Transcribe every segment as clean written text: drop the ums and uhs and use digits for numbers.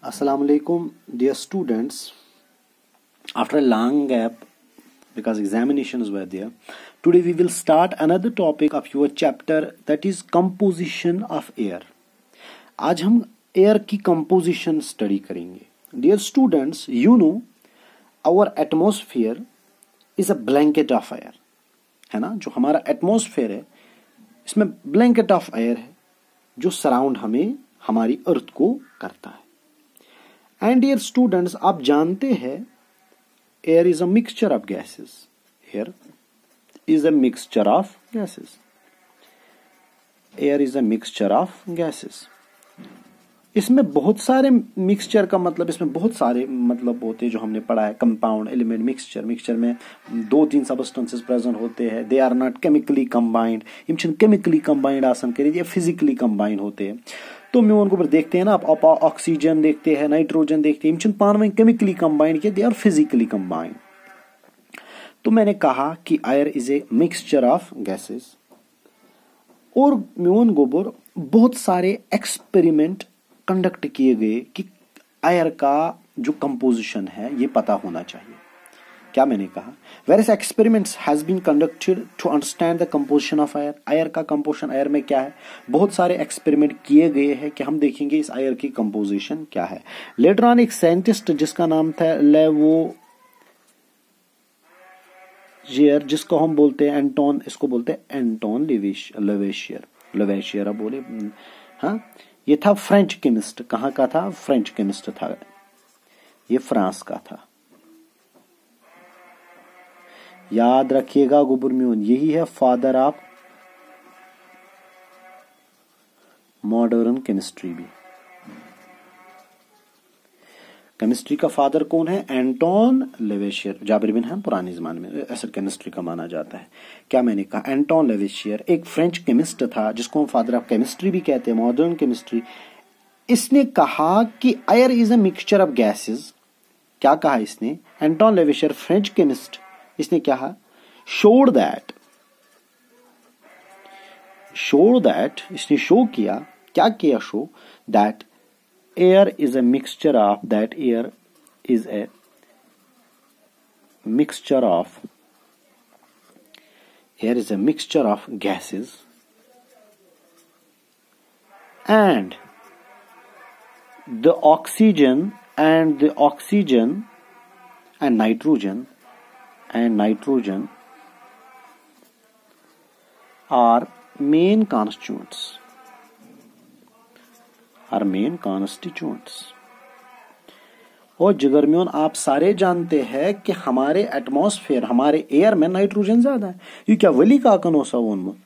Assalamu alaikum, dear students. After a long gap, because examinations were there, today we will start another topic of your chapter, that is composition of air. आज हम air की composition study करेंगे. Dear students, you know our atmosphere is a blanket of air. है ना, जो हमारा atmosphere है इसमें blanket of air है जो surround हमें हमारी अर्थ को करता है. एंड डियर स्टूडेंट्स, आप जानते हैं air is a mixture of gases. Air is a mixture of gases. Air is a mixture of gases. इसमें बहुत सारे मिक्सचर का मतलब, इसमें बहुत सारे मतलब होते हैं जो हमने पढ़ा है. Compound, element, mixture. मिक्सचर में 2-3 सबस्टेंसेस प्रेजेंट होते हैं. They are not chemically combined. इम केमिकली कंबाइंड आसन करिए, फिजिकली कंबाइंड होते हैं. तो मैं उनको देखते हैं ना, आप ऑक्सीजन देखते हैं, नाइट्रोजन देखते हैं, इम पान में केमिकली कंबाइंड किया, दे आर फिजिकली कंबाइंड. तो मैंने कहा कि air is a mixture of gases. और म्यून गोबर बहुत सारे एक्सपेरिमेंट कंडक्ट किए गए कि एयर का जो कंपोजिशन है ये पता होना चाहिए. क्या मैंने कहा, various experiments has been conducted to understand the composition of air. Air का कंपोजिशन, एयर में क्या है, बहुत सारे एक्सपेरिमेंट किए गए हैं कि हम देखेंगे इस एयर की कंपोजिशन क्या है. लेटर ऑन एक साइंटिस्ट जिसका नाम था लेवोजियर, जिसको हम बोलते हैं एंटोन, इसको बोलते हैं एंटोन लेवेशियर बोले. हाँ, ये था फ्रेंच केमिस्ट. कहाँ का था? फ्रेंच केमिस्ट था. ये फ्रांस का था. याद रखिएगा गुबुरम्यून, यही है फादर ऑफ मॉडर्न केमिस्ट्री. भी केमिस्ट्री का फादर कौन है? एंटोन लेवेशियर. जाबिर बिन हम पुराने जमाने में ऐसा केमिस्ट्री का माना जाता है. क्या मैंने कहा, एंटोन लेवेशियर एक फ्रेंच केमिस्ट था जिसको हम फादर ऑफ केमिस्ट्री भी कहते हैं, मॉडर्न केमिस्ट्री. इसने कहा कि air is a mixture of gases. क्या कहा इसने? एंटोन लेवेशियर, फ्रेंच केमिस्ट, इसने क्या शोड दैट, इसने शो किया. क्या किया? Show that air is a mixture of, that air is a mixture of, air is a mixture of gases and the oxygen and nitrogen are main constituents. और जिगरम्योन, आप सारे जानते हैं कि हमारे एटमॉस्फेयर, हमारे एयर में नाइट्रोजन ज्यादा है. ये क्या वली काकन ओसा वोनमुत,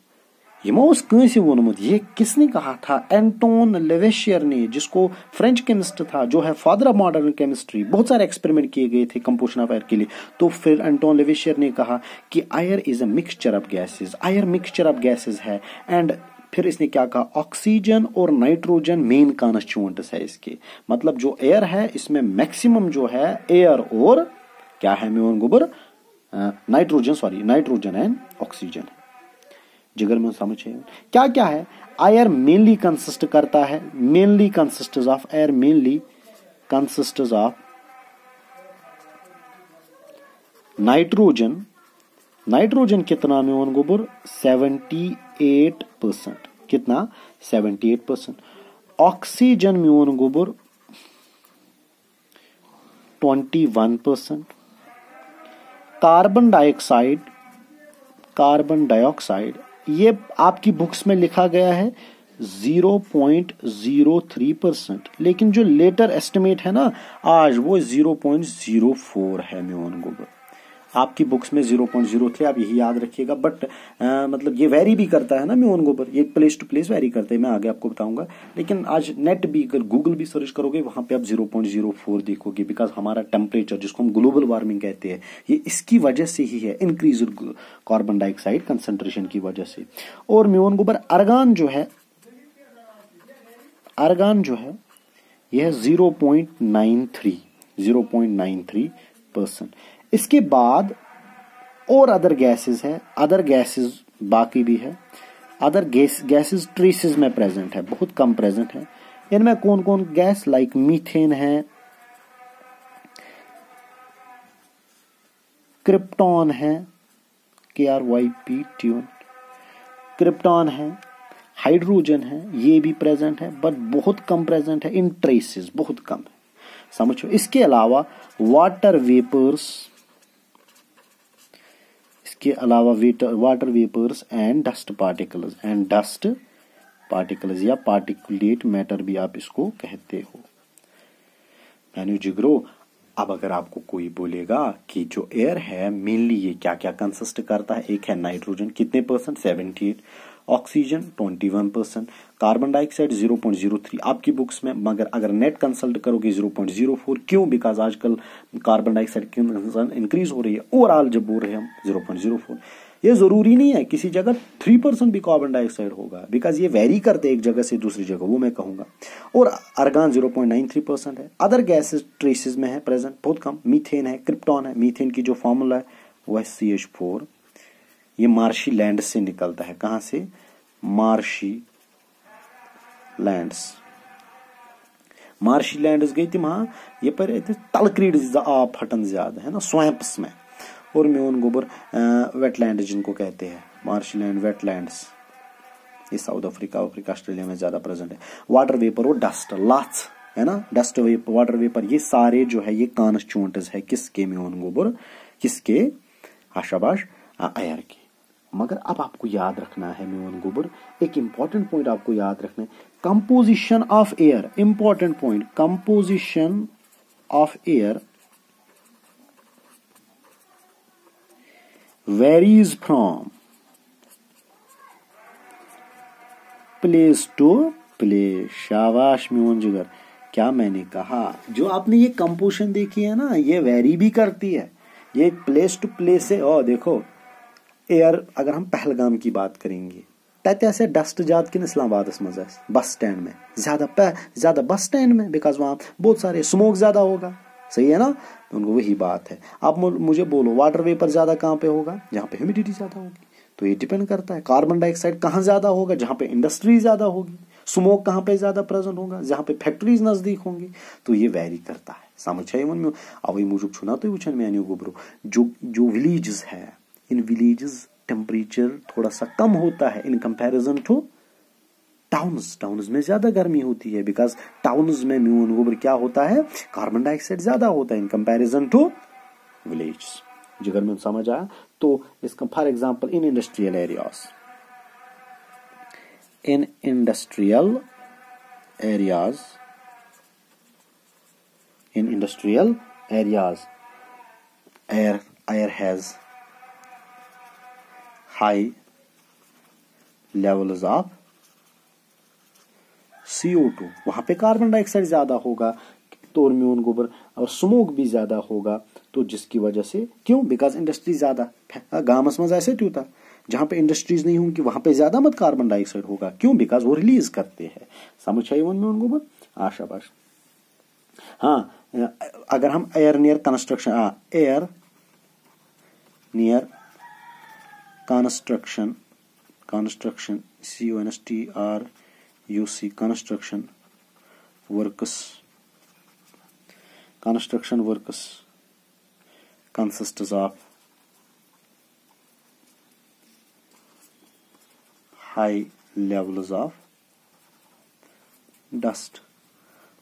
ये उस कंसे वोनमुत. ये किसने कहा था? एंटोन लेवेशियर ने, जिसको फ्रेंच केमिस्ट था, जो है फादर ऑफ मॉडर्न केमिस्ट्री. बहुत सारे एक्सपेरिमेंट किए गए थे कंपोजिशन ऑफ एयर के लिए. तो फिर एंटोन लेवेशियर ने कहा कि air is a mixture of gases. Air mixture of gases है. एंड फिर इसने क्या कहा, ऑक्सीजन और नाइट्रोजन मेन कॉन्स्टिट्यूएंट्स है इसके. मतलब जो एयर है इसमें मैक्सिमम जो है एयर और क्या है म्यून गोबर, नाइट्रोजन एंड ऑक्सीजन. जिगर में समझे क्या क्या है. एयर मेनली कंसिस्ट करता है, mainly consist of air, mainly consist of nitrogen. Nitrogen कितना में वन गोबर? 78%. कितना? 78%. ऑक्सीजन में वन गोबर 21%. कार्बन डाइऑक्साइड ये आपकी बुक्स में लिखा गया है 0.03%, लेकिन जो लेटर एस्टिमेट है ना आज, वो 0.04 है म्यून गोबर. आपकी बुक्स में 0.03, आप यही याद रखिएगा. बट मतलब ये वेरी भी करता है ना म्यून गोबर, ये प्लेस टू प्लेस वेरी करता है. मैं आगे आपको बताऊंगा. लेकिन आज नेट भी, अगर गूगल भी सर्च करोगे, वहां पे आप 0.04 देखोगे. बिकॉज हमारा टेम्परेचर, जिसको हम ग्लोबल वार्मिंग कहते हैं, ये इसकी वजह से ही है, इंक्रीज कार्बन डाइऑक्साइड कंसंट्रेशन की वजह से. और म्यून गोबर आर्गन जो है यह है 0.93%. इसके बाद और अदर गैसेस है, अदर गैसेस बाकी भी है. अदर गैसेस ट्रेसेस में प्रेजेंट है, बहुत कम प्रेजेंट है. इनमें कौन कौन गैस, लाइक मीथेन है, क्रिप्टॉन है, KRYP ट्यून, क्रिप्टॉन है, हाइड्रोजन है, ये भी प्रेजेंट है बट बहुत कम प्रेजेंट है इन ट्रेसेस, बहुत कम है, समझो। इसके अलावा वाटर वेपर्स, इसके अलावा water vapours and dust particles या पार्टिकुलेट मैटर भी आप इसको कहते हो। मैंने जिगरो, अब अगर आपको कोई बोलेगा कि जो एयर है मेनली ये क्या क्या कंसिस्ट करता है, एक है नाइट्रोजन कितने परसेंट, 78, ऑक्सीजन 21%, कार्बन डाइऑक्साइड 0.03 आपकी बुक्स में, मगर अगर नेट कंसल्ट करोगे 0.04, क्यों? बिकॉज आजकल कार्बन डाइऑक्साइड की इंक्रीज हो रही है, ओवरऑल जब बोल रहे हैं हम 0.04, ये जरूरी नहीं है किसी जगह 3% भी कार्बन डाइऑक्साइड होगा, बिकॉज ये वेरी करते एक जगह से दूसरी जगह, वो मैं कहूंगा। और अर्गान 0.93% है। अदर गैसेस ट्रेसेस में है प्रेजेंट, बहुत कम। मीथेन है, क्रिप्टॉन है, मीथेन की जो फॉर्मूला है वो है CH4, ये मार्शी लैंड से निकलता है। कहां से? मार्शी लैंड्स गई थी वहां, ये पर तलक्रीड आप फटन ज्यादा है ना, स्वैम्प्स में, और म्यून गोबर वेटलैंड जिनको कहते हैं, मार्शलैंड वेटलैंड्स, ये साउथ अफ्रीका ऑस्ट्रेलिया में ज्यादा प्रेजेंट है। वाटर वेपर और डस्ट लाट्स है ना, डस्ट वेपर, वाटर वेपर, ये सारे जो है ये कॉन्स्टिट्यूएंट्स है किसके? म्यून गोबर, किसके? आशाबाश एयर के। मगर अब आपको याद रखना है म्यून गोबर, एक इंपॉर्टेंट पॉइंट आपको याद रखना है, composition of air, important point, composition of air varies from place to place। शाबाश म्यून जिगर, क्या मैंने कहा? जो आपने ये कंपोजिशन देखी है ना, ये वेरी भी करती है, ये प्लेस टू प्लेस से। और देखो एयर, अगर हम पहलगाम की बात करेंगे, तत्या से डस्ट जात किन इस्लामाबाद मजा बस स्टैंड में ज्यादा बस स्टैंड में, बिकॉज वहां बहुत सारे स्मोक ज्यादा होगा, सही है ना, तो उनको वही बात है। आप मुझे बोलो वाटर वेपर ज्यादा कहां पे होगा? जहां पे ह्यूमिडिटी ज्यादा होगी, तो ये डिपेंड करता है। कार्बन डाइऑक्साइड कहां ज्यादा होगा? जहां पे इंडस्ट्री ज्यादा होगी। स्मोक कहां पे ज्यादा प्रेजेंट होगा? जहां पे फैक्ट्रीज नजदीक होंगी। तो ये वेरी करता है, समझे मन में। अवई मूजूब छुना तो वुचन मैंने गोबरो, जो विलेजेस है, इन विलेजेस टेम्परेचर थोड़ा सा कम होता है इन कंपैरिजन टू टाउन्स में ज्यादा गर्मी होती है, बिकॉज टाउन्स में म्यून गोबर क्या होता है? कार्बन डाइऑक्साइड ज्यादा होता है इन कंपैरिजन टू विलेज। जिगर में समझ आया? तो इसका for example in industrial areas air has high levels of CO2, वहां पे कार्बन डाइऑक्साइड ज्यादा होगा, तो म्यून गोबर और स्मोक भी ज्यादा होगा, तो जिसकी वजह से, क्यों? बिकॉज इंडस्ट्री ज्यादा, गामस में ऐसे क्यों था, जहां पे इंडस्ट्रीज नहीं होंगी वहां पे ज्यादा मत कार्बन डाइऑक्साइड होगा, क्यों? बिकॉज वो रिलीज करते हैं, समझ आई म्यून गोबर। आशाबाश। हाँ, अगर हम air near construction, air near construction CONSTRUC construction works consists of high levels of dust।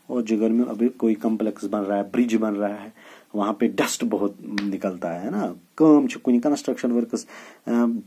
और जिगर में अभी कोई कॉम्प्लेक्स बन रहा है, ब्रिज बन रहा है, वहां पे डस्ट बहुत निकलता है ना, काम कुछ कंस्ट्रक्शन वर्कर्स,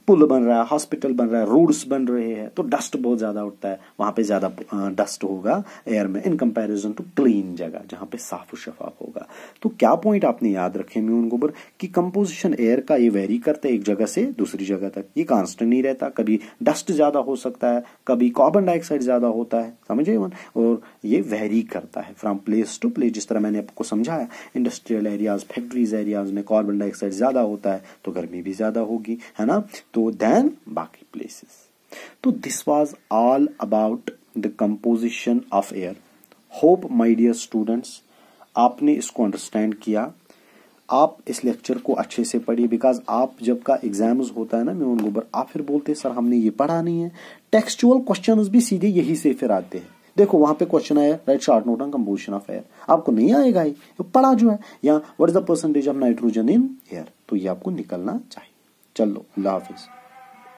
पुल बन रहा है, हॉस्पिटल बन रहा है, रोड्स बन रहे हैं, तो डस्ट बहुत ज्यादा उठता है, वहां पे ज्यादा डस्ट होगा एयर में इन कंपैरिजन टू क्लीन जगह जहां पे साफ शफाफ होगा। तो क्या पॉइंट आपने याद रखे म्यून गोबर कि कंपोजिशन एयर का ये वेरी करता है एक जगह से दूसरी जगह तक, ये कांस्टेंट नहीं रहता, कभी डस्ट ज्यादा हो सकता है, कभी कार्बन डाइऑक्साइड ज्यादा होता है, समझे? और ये वेरी करता है फ्रॉम प्लेस टू प्लेस, जिस तरह मैंने आपको समझाया। इंडस्ट्रियल एरियाज, फैक्ट्रीज एरियाज में कार्बन डाइऑक्साइड ज्यादा होता है तो गर्मी भी ज्यादा होगी, है ना, तो देन बाकी प्लेसेस। तो this was all about the composition of air. Hope my dear students आपने इसको अंडरस्टैंड किया। आप इस लेक्चर को अच्छे से पढ़िए, बिकॉज आप जब का एग्जाम्स होता है ना म्यून गोबर, आप फिर बोलते हैं सर हमने ये पढ़ा नहीं है। टेक्सचुअल क्वेश्चंस भी सीधे यही से फिर आते हैं, देखो वहां पे क्वेश्चन आया right short note on composition of air, आपको नहीं आएगा ही, पढ़ा जो है यहाँ what is the percentage of nitrogen in air, तो ये आपको निकलना चाहिए। चलो अल्लाह हाफिज।